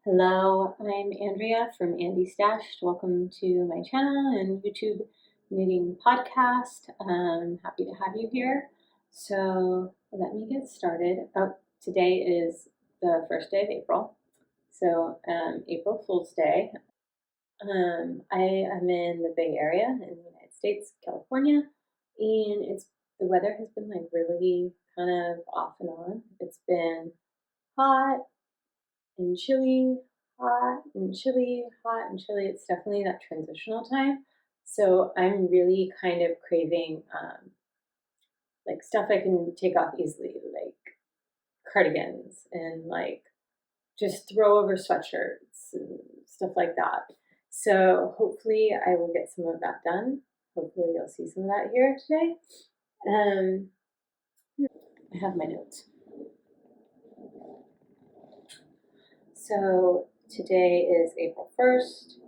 Hello, I'm Andrea from Andy Stashed. Welcome to my channel and YouTube knitting podcast. I'm happy to have you here. So let me get started. Today is the first day of April. So April Fool's Day. I am in the Bay Area in the United States, California, and the weather has been like really kind of off and on. It's been hot and chilly, hot and chilly, hot and chilly. It's definitely that transitional time. So I'm really kind of craving like stuff I can take off easily, like cardigans and like just throw over sweatshirts and stuff like that. So hopefully I will get some of that done. Hopefully you'll see some of that here today. I have my notes. So today is April 1st.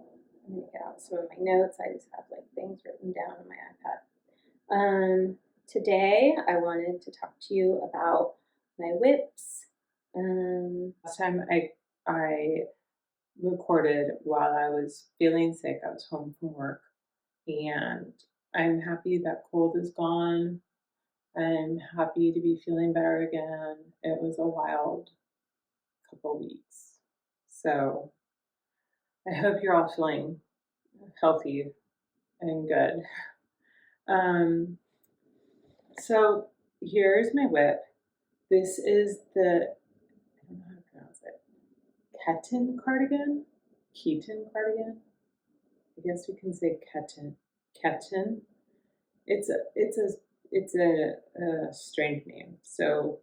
I'm gonna get out some of my notes. I just have like things written down on my iPad. Today I wanted to talk to you about my whips. Last time I recorded while I was feeling sick. I was home from work, and I'm happy that cold is gone. I'm happy to be feeling better again. It was a wild couple weeks. So I hope you're all feeling healthy and good. So here's my whip. This is I don't know how to pronounce it, Ketan cardigan? Ketan cardigan? I guess we can say Ketan. Ketan. It's a strange name. So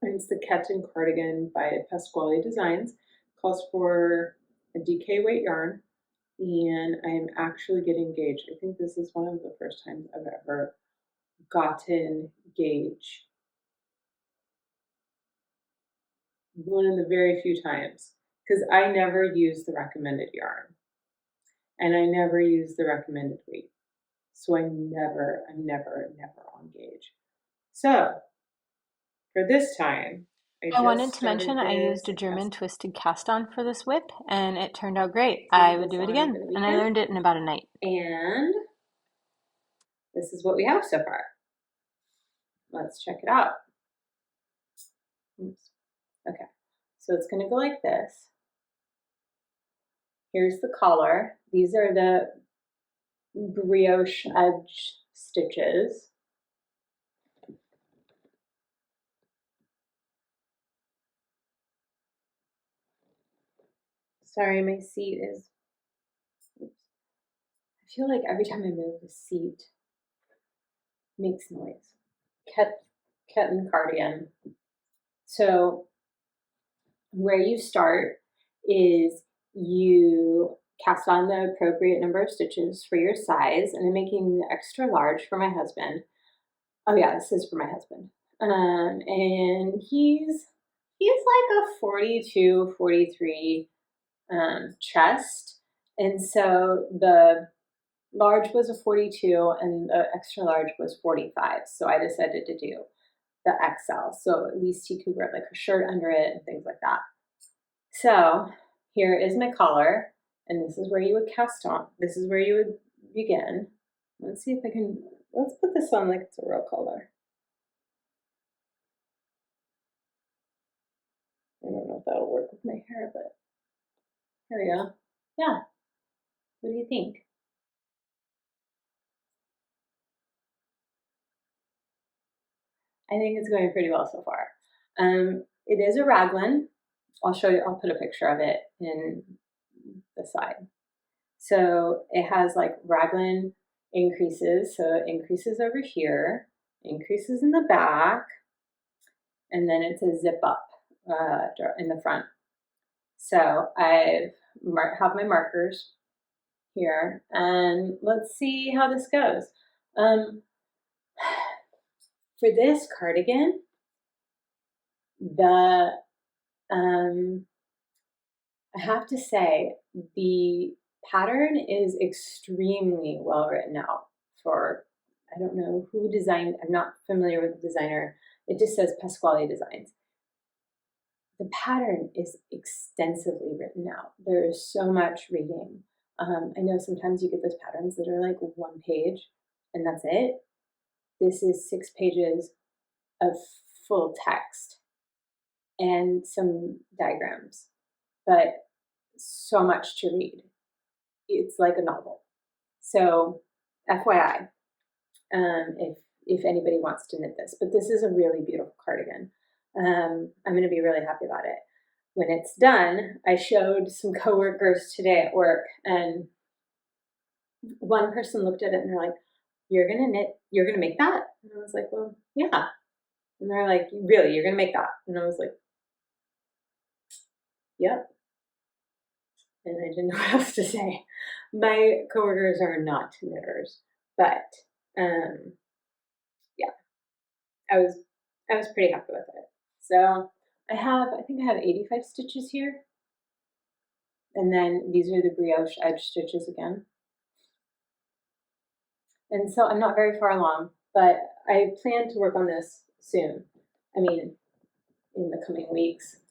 it's the Ketan cardigan by Pasquale Designs. Calls for a DK weight yarn, and I'm actually getting gauge. I think this is one of the first times I've ever gotten gauge. One of the very few times, because I never use the recommended yarn, and I never use the recommended weight. So I'm never on gauge. So for this time, I wanted to mention I used a German twisted cast on for this whip, and it turned out great. I would do it again, and I learned it in about a night. And this is what we have so far. Let's check it out. Oops. Okay, so it's going to go like this. Here's the collar. These are the brioche edge stitches. Sorry, my seat is, oops. I feel like every time I move, the seat makes noise. Ketan cardigan. So where you start is you cast on the appropriate number of stitches for your size, and I'm making the extra large for my husband. Oh yeah, this is for my husband. And he's like a 42, 43 chest. And so the large was a 42 and the extra large was 45. So I decided to do the XL. So at least he could wear like a shirt under it and things like that. So here is my collar, and this is where you would cast on. This is where you would begin. Let's see if I can, let's put this on like it's a real collar. I don't know if that'll work with my hair, but here we go. Yeah. What do you think? I think it's going pretty well so far. It is a raglan. I'll show you, I'll put a picture of it in the side. So it has like raglan increases. So it increases over here, increases in the back, and then it's a zip up in the front. So I have my markers here, and let's see how this goes. For this cardigan, I have to say the pattern is extremely well written out for, I don't know who designed, I'm not familiar with the designer. It just says Pasquale Designs. the pattern is extensively written out. There is so much reading. I know sometimes you get those patterns that are like 1 page and that's it. This is 6 pages of full text and some diagrams, but so much to read. It's like a novel. So, FYI, if anybody wants to knit this, but this is a really beautiful cardigan. I'm going to be really happy about it. When it's done, I showed some coworkers today at work, and one person looked at it and they're like, "You're going to knit, you're going to make that?" And I was like, "Well, yeah." And they're like, "Really, you're going to make that?" And I was like, "Yep." And I didn't know what else to say. My coworkers are not knitters, but yeah, I was pretty happy with it. So I think I have 85 stitches here. And then these are the brioche edge stitches again. And so I'm not very far along, but I plan to work on this soon. I mean, in the coming weeks.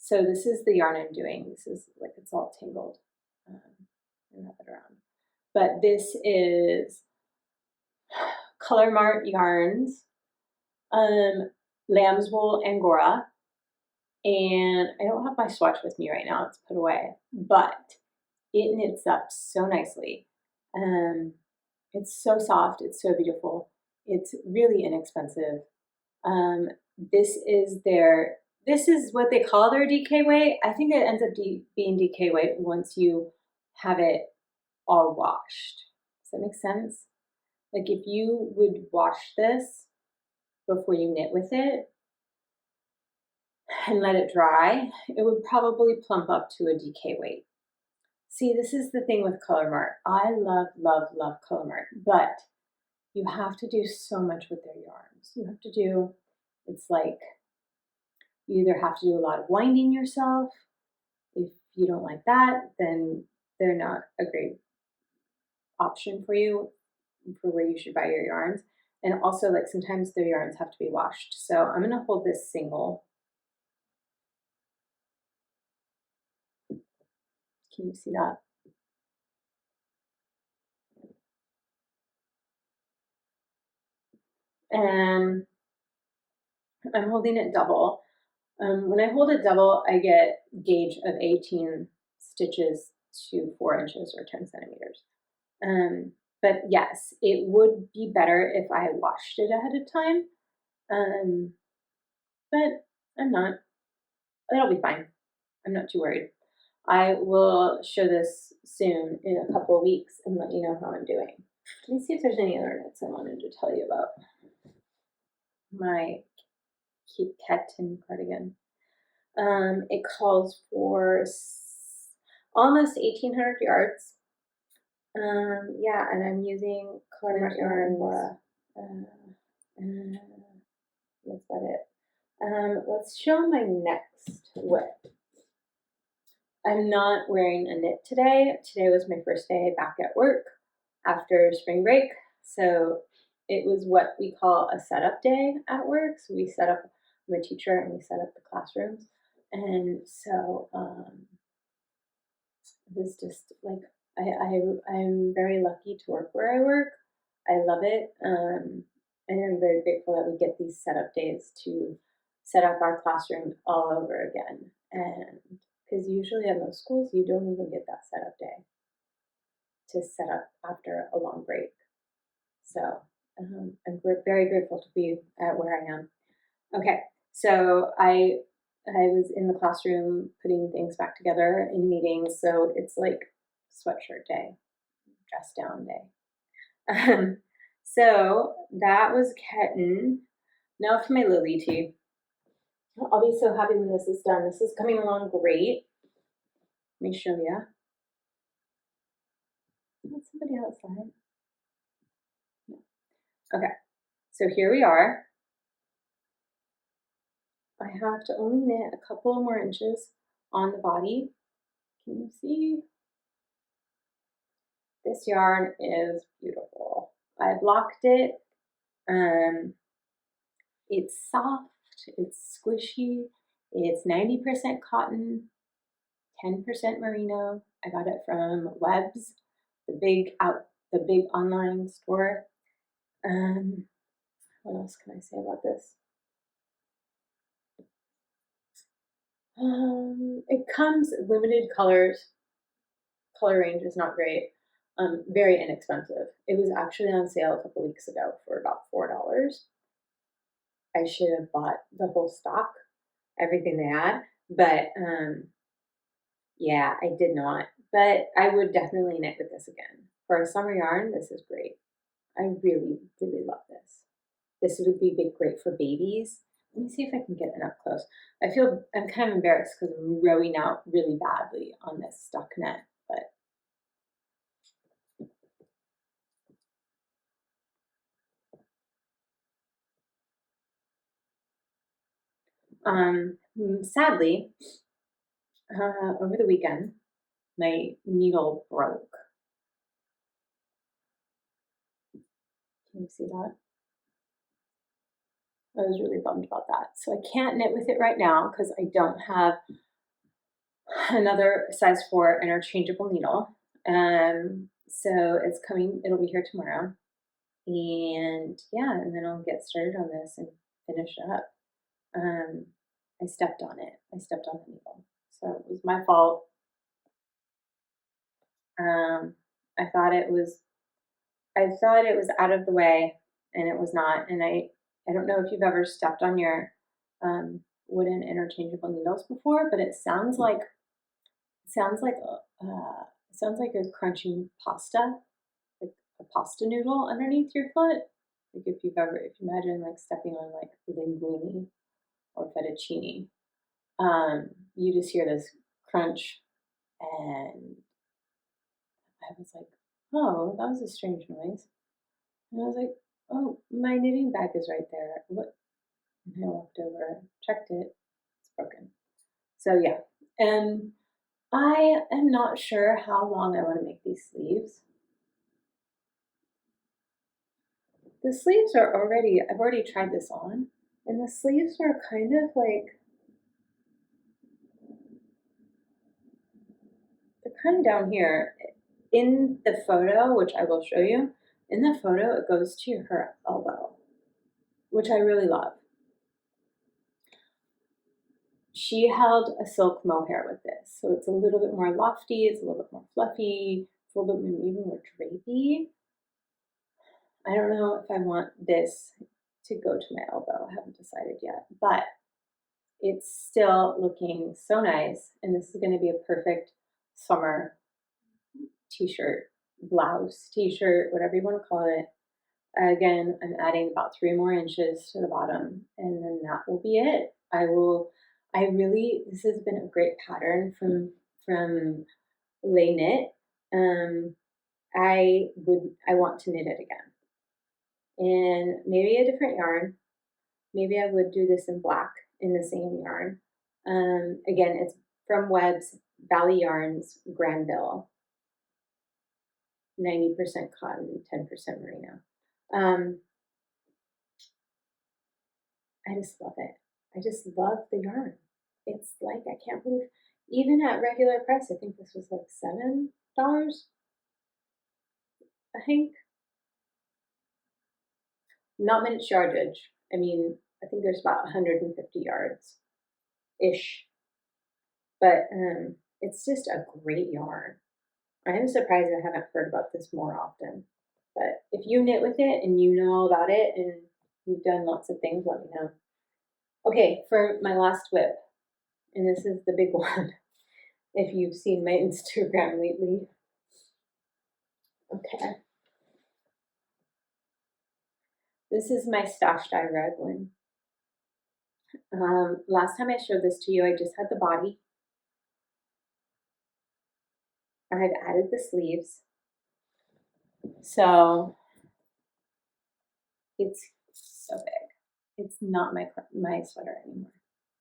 So this is the yarn I'm doing. This is like, it's all tangled and wrap it around. But this is Color Mart yarns, lamb's wool Angora, and I don't have my swatch with me right now. It's put away, but it knits up so nicely. It's so soft. It's so beautiful. It's really inexpensive. This is what they call their DK weight. I think it ends up being DK weight once you have it all washed. Does that make sense? Like if you would wash this before you knit with it and let it dry, it would probably plump up to a DK weight. See, this is the thing with Color Mart. I love, love, love Color Mart, but you have to do so much with their yarns. You have to do, it's like, you either have to do a lot of winding yourself. If you don't like that, then they're not a great option for you for where you should buy your yarns. And also, like, sometimes their yarns have to be washed. So I'm going to hold this single. Can you see that? And I'm holding it double. When I hold it double, I get gauge of 18 stitches to 4 inches or 10 centimeters. But yes, it would be better if I washed it ahead of time. But I'm not. It'll be fine. I'm not too worried. I will show this soon in a couple of weeks and let you know how I'm doing. Let me see if there's any other knits I wanted to tell you about. My Keep Ketten cardigan. It calls for almost 1,800 yards. Yeah, and I'm using Color Mart yarn. That's about it. Let's show my next whip. I'm not wearing a knit today. Today was my first day back at work after spring break. So it was what we call a setup day at work. So we set up, I'm a teacher and we set up the classrooms. And so it was just like, I'm very lucky to work where I work. I love it. And I'm very grateful that we get these setup days to set up our classroom all over again. And because usually at most schools, you don't even get that setup day to set up after a long break. So I'm very grateful to be at where I am. Okay, so I was in the classroom putting things back together in meetings, so it's like sweatshirt day, dress down day. So that was Ketten. Now for my Lily tee. I'll be so happy when this is done. This is coming along great. Let me show you. Is somebody outside? No. Okay, so here we are. I have to only knit a couple more inches on the body. Can you see? This yarn is beautiful. I blocked it. It's soft, it's squishy, It's 90% cotton, 10% merino. I got it from Webs, the big online store. What else can I say about this? It comes limited colors. Color range is not great. Very inexpensive. It was actually on sale a couple weeks ago for about $4. I should have bought the whole stock, everything they had, but yeah, I did not. But I would definitely knit with this again. For a summer yarn, this is great. I really, really love this. This would be great for babies. Let me see if I can get it up close. I'm kind of embarrassed because I'm rowing out really badly on this stuck net, but sadly, over the weekend, my needle broke. Can you see that? I was really bummed about that. So I can't knit with it right now because I don't have another size 4 interchangeable needle. So it's coming, it'll be here tomorrow. And yeah, and then I'll get started on this and finish it up. I stepped on it. I stepped on the needle. So it was my fault. I thought it was out of the way, and it was not. And I don't know if you've ever stepped on your wooden interchangeable needles before, but it sounds like you're crunching pasta, like a pasta noodle underneath your foot. Like if you imagine like stepping on like linguine or fettuccine, you just hear this crunch, and I was like, oh, that was a strange noise. And I was like, oh, my knitting bag is right there. What? And I walked over, checked it, it's broken. So yeah, and I am not sure how long I want to make these sleeves. The sleeves are I've already tried this on, and the sleeves are kind of like, they're kind of down here. In the photo, which I will show you, in the photo, it goes to her elbow, which I really love. She held a silk mohair with this, so it's a little bit more lofty, it's a little bit more fluffy, it's a little bit maybe more drapey. I don't know if I want this to go to my elbow. I haven't decided yet, but it's still looking so nice, and this is going to be a perfect summer t-shirt, blouse, t-shirt, whatever you want to call it. Again, I'm adding about 3 more inches to the bottom, and then that will be it. This has been a great pattern from Les Knit. I want to knit it again, and maybe a different yarn. Maybe I would do this in black in the same yarn. Again, it's from Webs, Valley Yarns, Granville. 90% cotton, 10% merino. I just love it. I just love the yarn. It's like, I can't believe, even at regular price, I think this was like $7, I think. Not much yardage. I mean, I think there's about 150 yards-ish. But it's just a great yarn. I am surprised I haven't heard about this more often. But if you knit with it and you know all about it and you've done lots of things, let me know. Okay, for my last whip, and this is the big one, if you've seen my Instagram lately. Okay. This is my Stash Dye Raglan. Last time I showed this to you, I just had the body. I've added the sleeves. So it's so big. It's not my sweater anymore.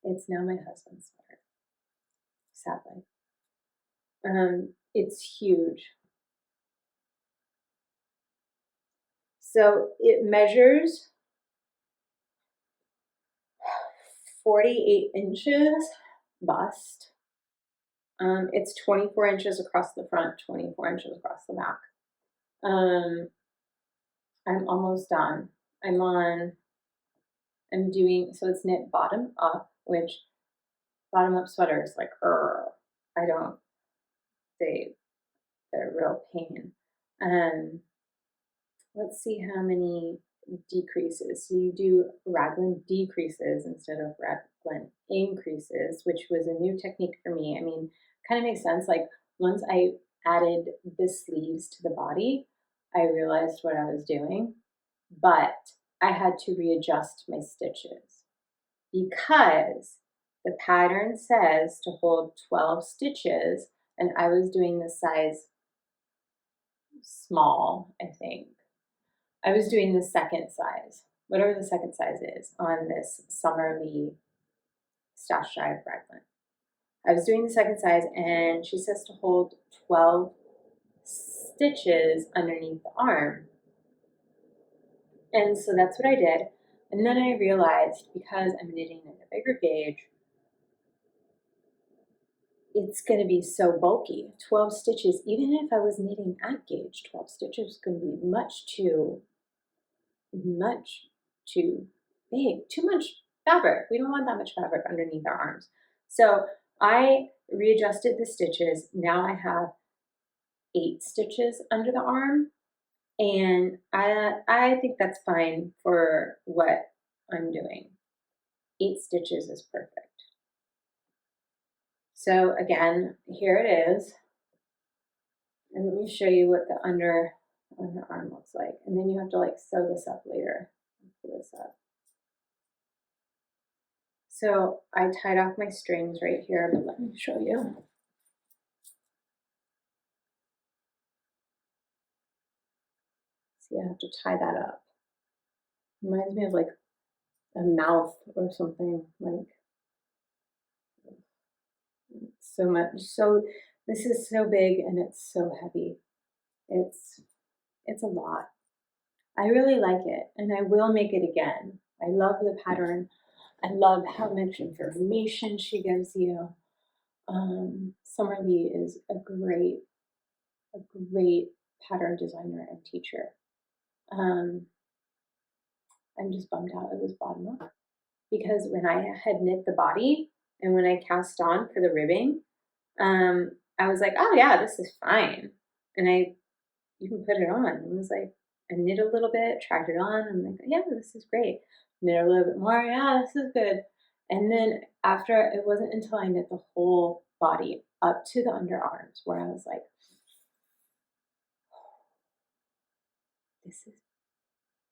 It's now my husband's sweater, sadly. It's huge. So it measures 48 inches bust. It's 24 inches across the front, 24 inches across the back. I'm almost done. I'm doing, so it's knit bottom up, which bottom up sweaters, like, they're real pain. Let's see how many decreases. So you do raglan decreases instead of raglan increases, which was a new technique for me. I mean, kind of makes sense. Like, once I added the sleeves to the body, I realized what I was doing, but I had to readjust my stitches because the pattern says to hold 12 stitches, and I was doing the size small, I think. I was doing the second size, whatever the second size is, on this Summerlee Stash Drive raglan. I was doing the second size, and she says to hold 12 stitches underneath the arm. And so that's what I did. And then I realized, because I'm knitting in a bigger gauge, it's going to be so bulky. 12 stitches, even if I was knitting at gauge, 12 stitches is going to be much too big, too much fabric. We don't want that much fabric underneath our arms. So I readjusted the stitches. Now I have 8 stitches under the arm, and I think that's fine for what I'm doing. 8 stitches is perfect. So again, here it is. And let me show you what the underarm looks like. And then you have to like sew this up later. Pull this up. So I tied off my strings right here, but let me show you. See, I have to tie that up. Reminds me of like a mouth or something, like so much. So this is so big and it's so heavy. It's a lot. I really like it, and I will make it again. I love the pattern. I love how much information she gives you. Summerlee is a great pattern designer and teacher. I'm just bummed out it was bottom up, because when I had knit the body and when I cast on for the ribbing, I was like, oh yeah, this is fine. And I even put it on and was like, I knit a little bit, tried it on. I'm like, yeah, this is great. Knit a little bit more. Yeah, this is good. And then after, it wasn't until I knit the whole body up to the underarms where I was like, this is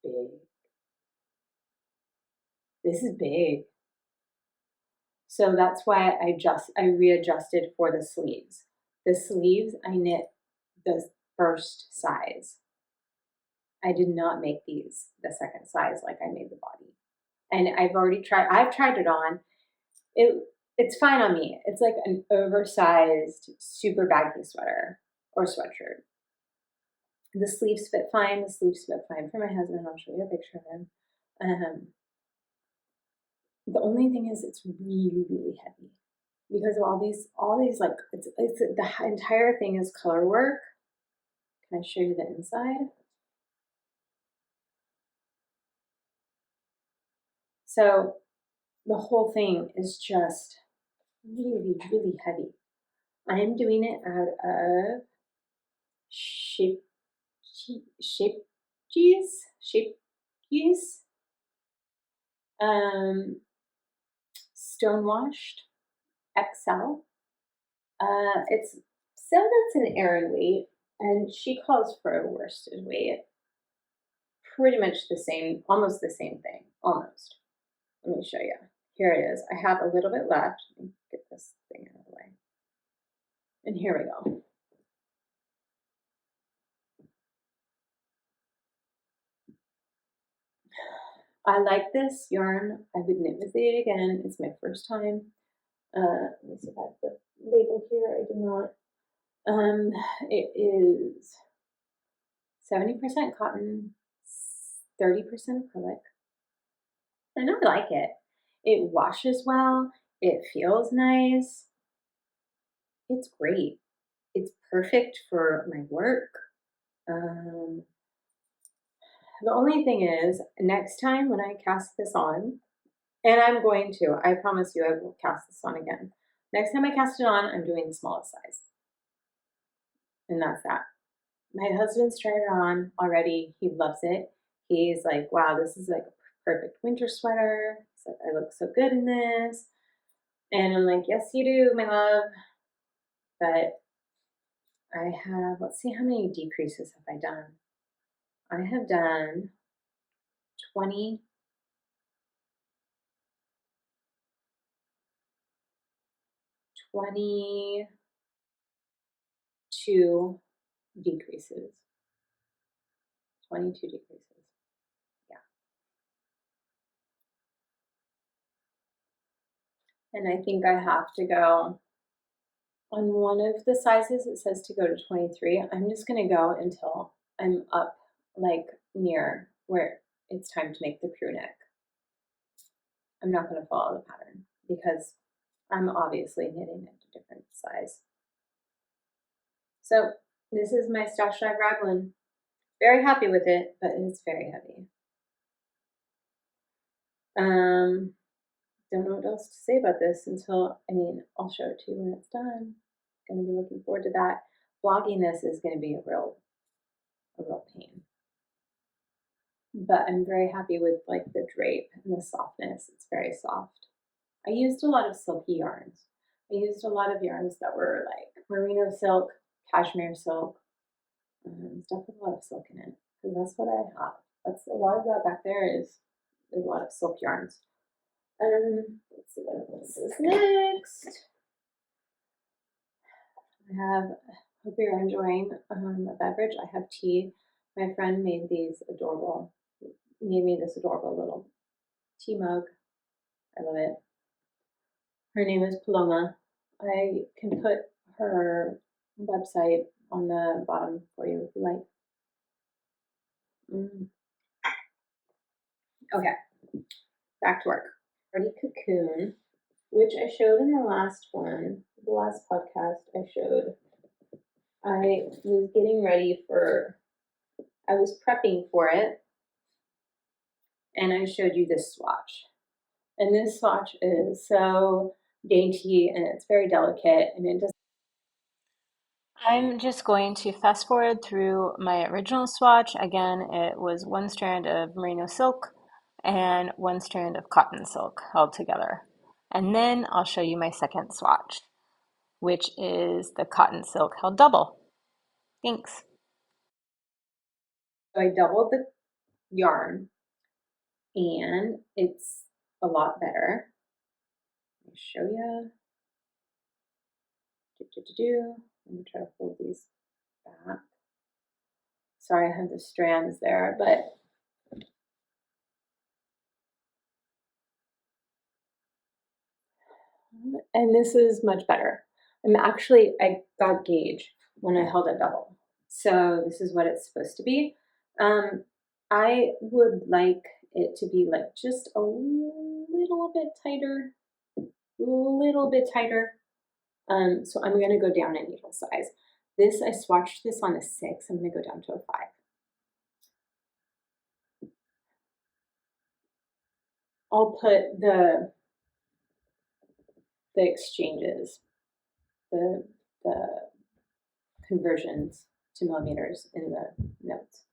big. This is big. So that's why I readjusted for the sleeves. The sleeves, I knit the first size. I did not make these the second size like I made the body. And I've tried it on. It's fine on me. It's like an oversized, super baggy sweater or sweatshirt. The sleeves fit fine. The sleeves fit fine for my husband. I'll show you a picture of him. The only thing is it's really, really heavy because of all these like, it's the entire thing is color work. Can I show you the inside? So the whole thing is just really, really heavy. I am doing it out of Shape Geese, Stonewashed XL. It's said it's an Aran weight, and she calls for a worsted weight. Pretty much the same, almost the same thing, almost. Let me show you. Here it is. I have a little bit left. Let me get this thing out of the way. And here we go. I like this yarn. I would knit with it again. It's my first time. Let me see if I have the label here. I do not. It is 70% cotton, 30% acrylic, and I like it. It washes well. It feels nice. It's great. It's perfect for my work. The only thing is, next time when I cast this on, and I'm going to, I promise you, I will cast this on again. Next time I cast it on, I'm doing the smallest size. And that's that. My husband's tried it on already. He loves it. He's like, wow, this is like a perfect winter sweater. He's like, I look so good in this. And I'm like, yes, you do, my love. But I have, let's see, how many decreases have I done? I have done 20, 22 decreases. 22 decreases. Yeah. And I think I have to go on one of the sizes. It says to go to 23. I'm just going to go until I'm up like near where it's time to make the crew neck. I'm not going to follow the pattern because I'm obviously knitting at a different size. So this is my Stash Dive Raglan. Very happy with it, but it's very heavy. Don't know what else to say about this until, I'll show it to you when it's done. Going to be looking forward to that. Blogging this is going to be a real pain. But I'm very happy with like the drape and the softness. It's very soft. I used a lot of silky yarns. I used a lot of yarns that were like merino silk, cashmere silk, stuff with a lot of silk in it. Because that's what I have. That's a lot of that back there is a lot of silk yarns. Let's see what else is next. Hope you're enjoying a beverage. I have tea. My friend made me this adorable little tea mug. I love it. Her name is Paloma. I can put her website on the bottom for you if you like. Okay, back to work. Cardi Cocoon, which I showed in the last podcast I showed. I was getting ready I was prepping for it, and I showed you this swatch. And this swatch is so dainty, and it's very delicate, and it doesn't. I'm just going to fast forward through my original swatch. Again, it was one strand of merino silk and one strand of cotton silk held together. And then I'll show you my second swatch, which is the cotton silk held double. Thanks. So I doubled the yarn, and it's a lot better. Let me show you. Let me try to hold these back. Sorry, I have the strands there, but and this is much better. I got gauge when I held it double. So this is what it's supposed to be. I would like it to be like just a little bit tighter. So I'm going to go down in needle size. I swatched this on a 6. I'm going to go down to a 5. I'll put the exchanges, the conversions to millimeters in the notes.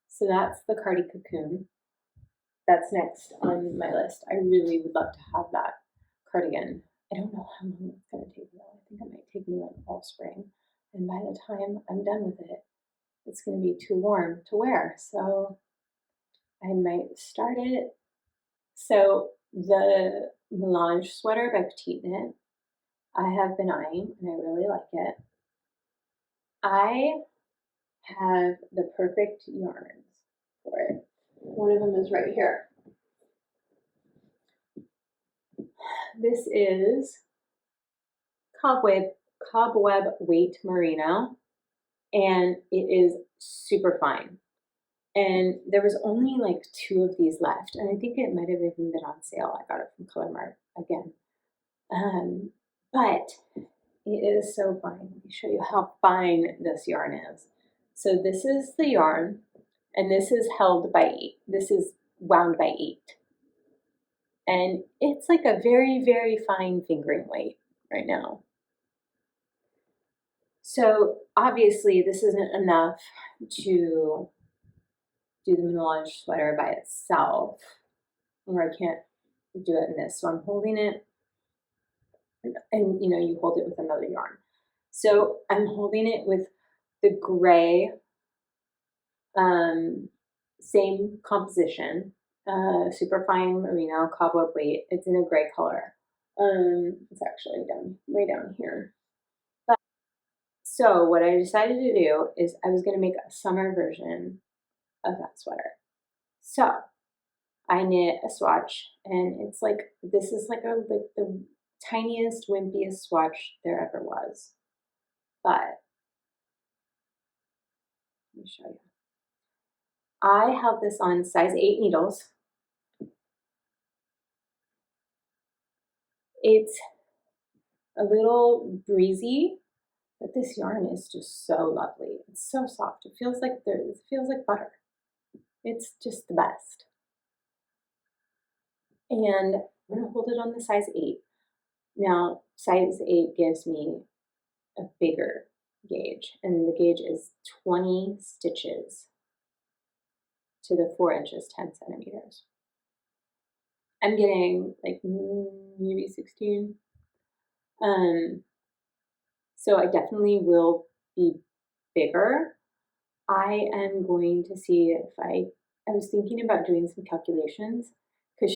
So that's the Cardi Cocoon. That's next on my list. I really would love to have that cardigan. I don't know how long it's going to take me. I think it might take me like all spring. And by the time I'm done with it, it's going to be too warm to wear. So I might start it. So the Melange sweater by Petite Knit, I have been eyeing and I really like it. I have the perfect yarns for it. One of them is right here. This is Cobweb Weight Merino, and it is super fine. And there was only like 2 of these left, and I think it might have even been on sale. I got it from Color Mart again. But it is so fine. Let me show you how fine this yarn is. So this is the yarn, and this is held by 8. This is wound by 8. And it's like a very, very fine fingering weight right now. So obviously this isn't enough to do the melange sweater by itself, or I can't do it in this. So I'm holding it, and you know, you hold it with another yarn. So I'm holding it with the gray, same composition, super fine merino cobweb weight. It's in a gray color. It's actually way down here. But, so what I decided to do is I was going to make a summer version of that sweater. So I knit a swatch, and it's like, this is like the tiniest, wimpiest swatch there ever was. But let me show you. I held this on size 8 needles. It's a little breezy, but this yarn is just so lovely. It's so soft. It feels like butter. It's just the best. And I'm gonna hold it on the size 8. Now, size 8 gives me a bigger gauge, and the gauge is 20 stitches to the 4 inches, 10 centimeters. I'm getting like maybe 16. So I definitely will be bigger. I am going to see if I was thinking about doing some calculations, because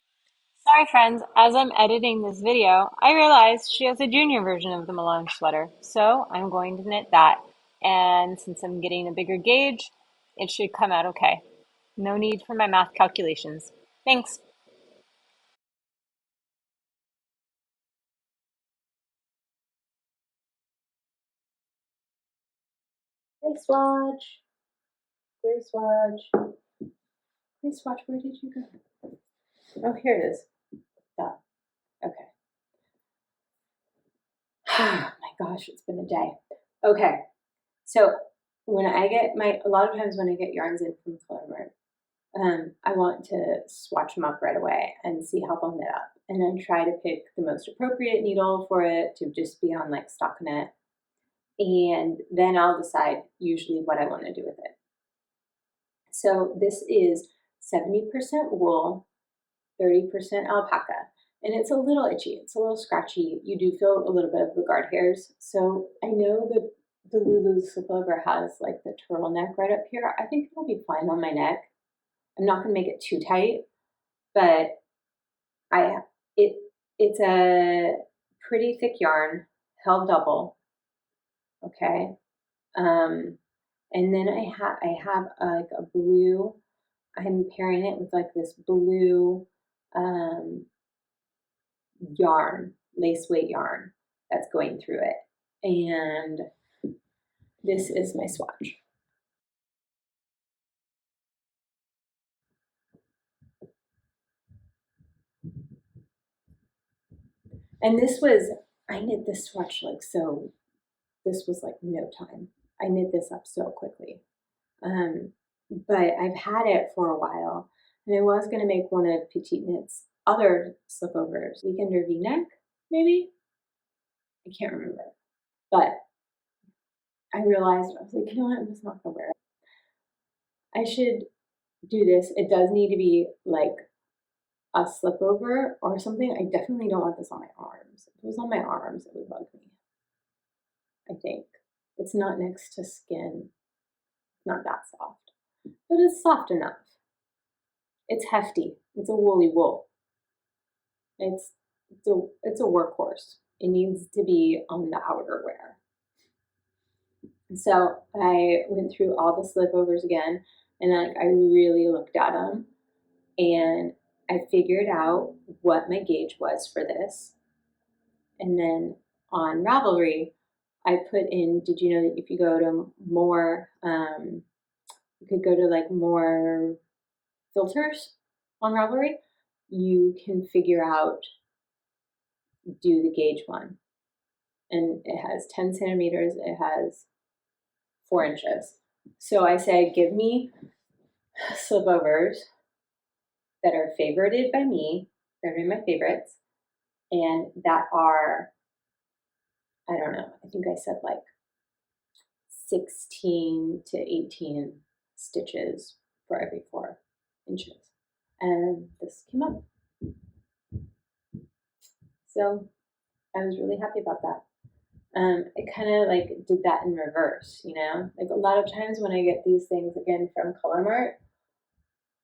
Sorry, friends, as I'm editing this video, I realized she has a junior version of the melange sweater, so I'm going to knit that. And since I'm getting a bigger gauge, it should come out okay. No need for my math calculations. Thanks. gray swatch, gray swatch, gray swatch, where did you go? Oh, here it is. Done. Okay. My gosh, it's been a day. Okay, so when I get a lot of times when I get yarns in from Color Mart, I want to swatch them up right away and see how they'll knit up, and then try to pick the most appropriate needle for it to just be on like stockinette, and then I'll decide usually what I want to do with it. So this is 70% wool, 30% alpaca. And it's a little itchy, it's a little scratchy. You do feel a little bit of the guard hairs. So I know that the Lulu slipover has like the turtleneck right up here. I think it'll be fine on my neck. I'm not gonna make it too tight, but it's a pretty thick yarn, held double, okay? And then I have like a blue, I'm pairing it with like this blue yarn, lace weight yarn that's going through it. And this is my swatch. And I knit this swatch like so, this was like no time. I knit this up so quickly. But I've had it for a while, and I was going to make one of Petite Knit's other slipovers, Weekender V-neck, maybe? I can't remember. But I realized, I was like, you know what, I'm just not going to wear it. I should do this. It does need to be like a slipover or something. I definitely don't want this on my arms. If it was on my arms, it would bug me. I think. It's not next to skin. It's not that soft. But it's soft enough. It's hefty. It's a woolly wool. It's a workhorse. It needs to be on the outerwear. So I went through all the slipovers again, and I really looked at them, and I figured out what my gauge was for this. And then on Ravelry, I put in, did you know that if you go to more you could go to like more filters on Ravelry. You can figure out, do the gauge one. And it has 10 centimeters, it has 4 inches. So I say, give me slipovers that are favorited by me, they're in my favorites, and that are, I don't know, I think I said like 16 to 18 stitches for every 4 inches. And this came up. So I was really happy about that. It kind of like did that in reverse, you know? Like a lot of times when I get these things again from Color Mart,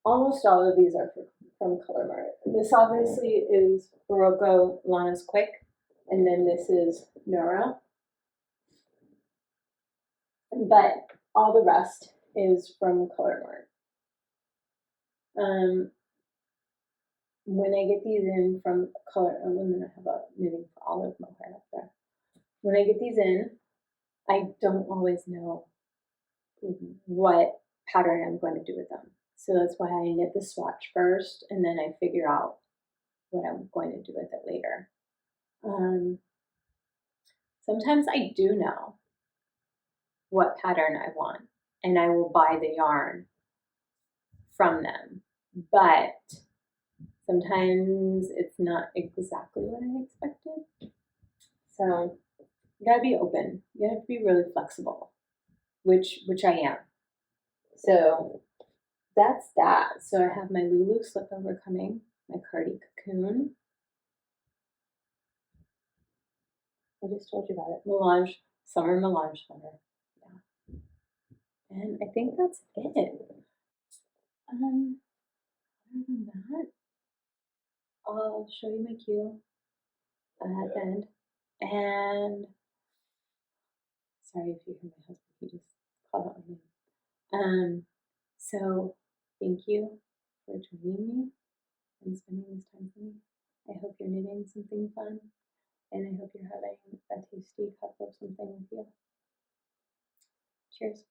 almost all of these are from Color Mart. This obviously is Barocco Lana's Quick, and then this is Nora. But all the rest is from Color Mart. When I get these in from Color, and then I have a knitting for Olive Mohair up there. When I get these in, I don't always know what pattern I'm going to do with them. So that's why I knit the swatch first, and then I figure out what I'm going to do with it later. Sometimes I do know what pattern I want, and I will buy the yarn from them. But sometimes it's not exactly what I expected. So you gotta be open. You gotta be really flexible, which I am. So that's that. So I have my Lulu slipover coming, my Cardi cocoon. I just told you about it. Melange, summer melange sweater. Yeah. And I think that's it. Other than that, I'll show you my queue at the end. And sorry if you hear my husband, he just called out my name. So thank you for joining me and spending this time with me. I hope you're knitting something fun, and I hope you're having a tasty cup of something with you. Cheers.